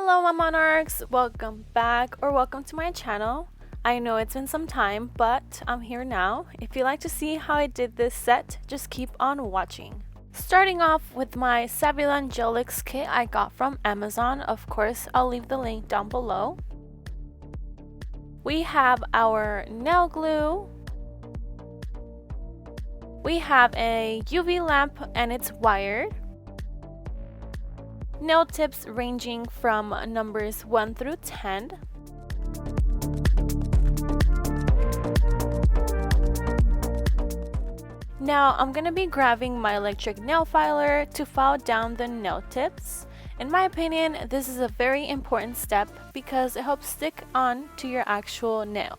Hello my monarchs, welcome back or welcome to my channel. I know it's been some time, but I'm here now. If you'd like to see how I did this set, just keep on watching. Starting off with my SAVILAND Gel X kit I got from Amazon. Of course, I'll leave the link down below. We have our nail glue. We have a UV lamp and it's wired. Nail tips ranging from numbers 1 through 10. Now I'm going to be grabbing my electric nail filer to file down the nail tips. In my opinion, this is a very important step because it helps stick on to your actual nail.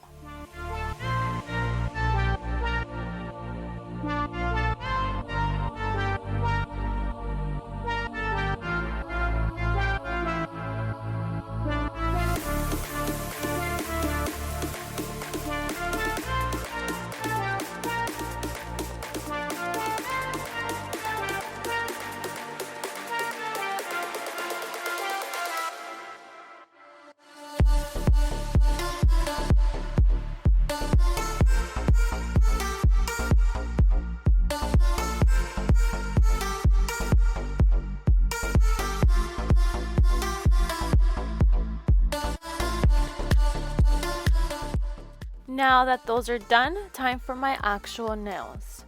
Now that those are done, time for my actual nails.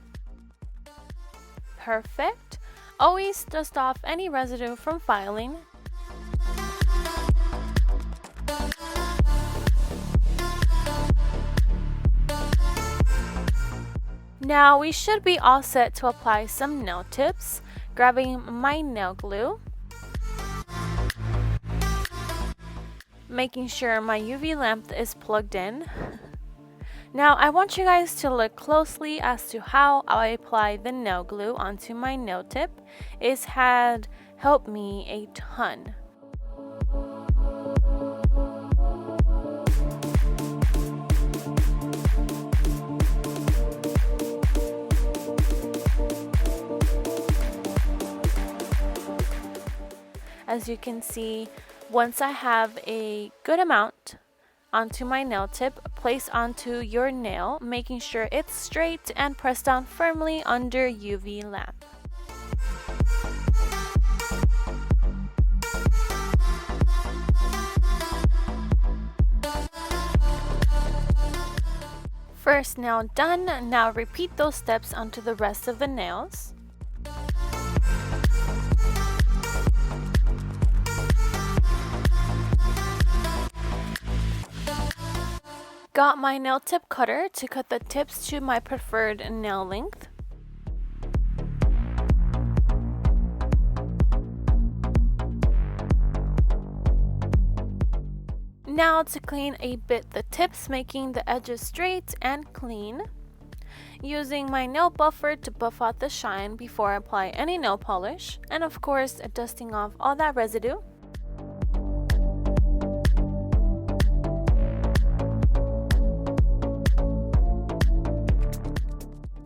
Perfect. Always dust off any residue from filing. Now we should be all set to apply some nail tips. Grabbing my nail glue. Making sure my UV lamp is plugged in. Now I want you guys to look closely as to how I apply the nail glue onto my nail tip. It had helped me a ton. As you can see, once I have a good amount onto my nail tip, place onto your nail, making sure it's straight and press down firmly under UV lamp. First nail done, now repeat those steps onto the rest of the nails. Got my nail tip cutter to cut the tips to my preferred nail length. Now to clean a bit the tips, making the edges straight and clean. Using my nail buffer to buff out the shine before I apply any nail polish. And of course, dusting off all that residue.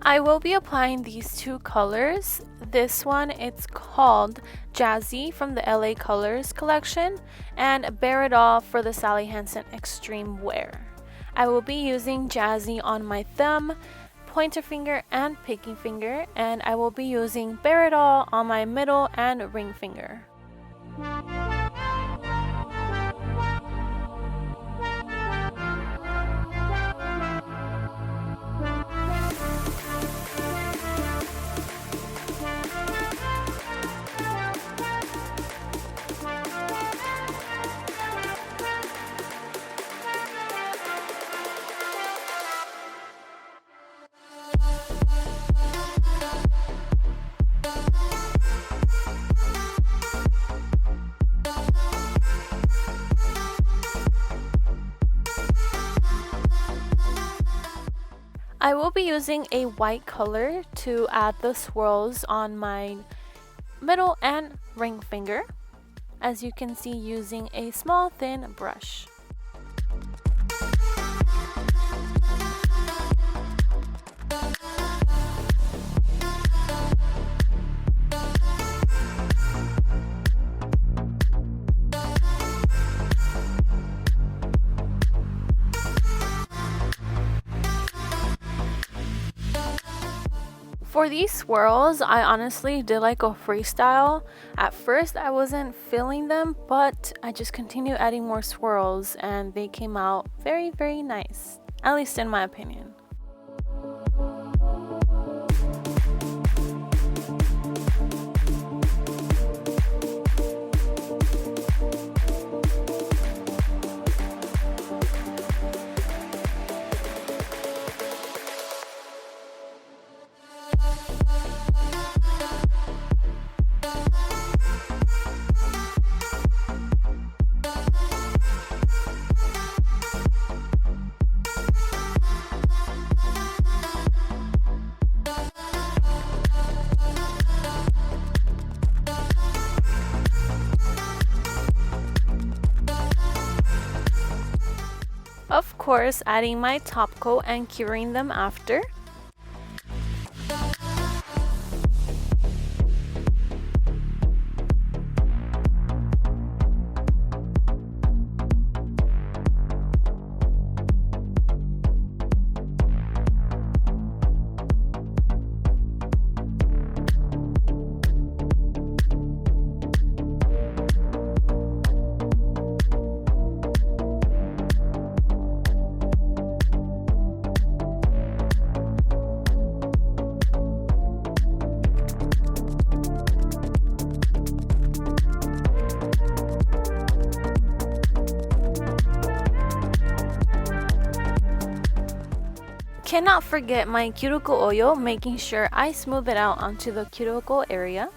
I will be applying these two colors. This one, it's called Jazzy from the LA Colors collection, and Bear It All for the Sally Hansen Extreme Wear. I will be using Jazzy on my thumb, pointer finger, and pinky finger, and I will be using Bear It All on my middle and ring finger. I will be using a white color to add the swirls on my middle and ring finger, as you can see, using a small thin brush. For these swirls, I honestly did like a freestyle. At first I wasn't feeling them, but I just continued adding more swirls and they came out very, very nice, at least in my opinion. Of course, adding my top coat and curing them after. Cannot forget my cuticle oil, making sure I smooth it out onto the cuticle area.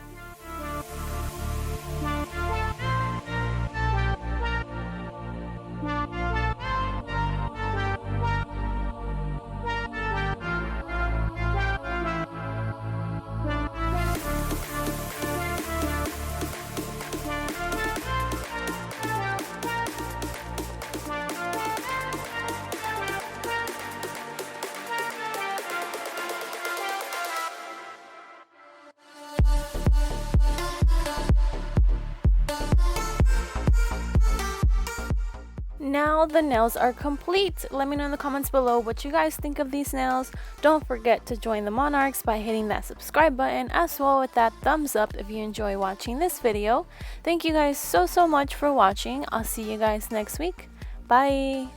Now the nails are complete. Let me know in the comments below what you guys think of these nails. Don't forget to join the Monarchs by hitting that subscribe button, as well with that thumbs up if you enjoy watching this video. Thank you guys so much for watching. I'll see you guys next week. Bye!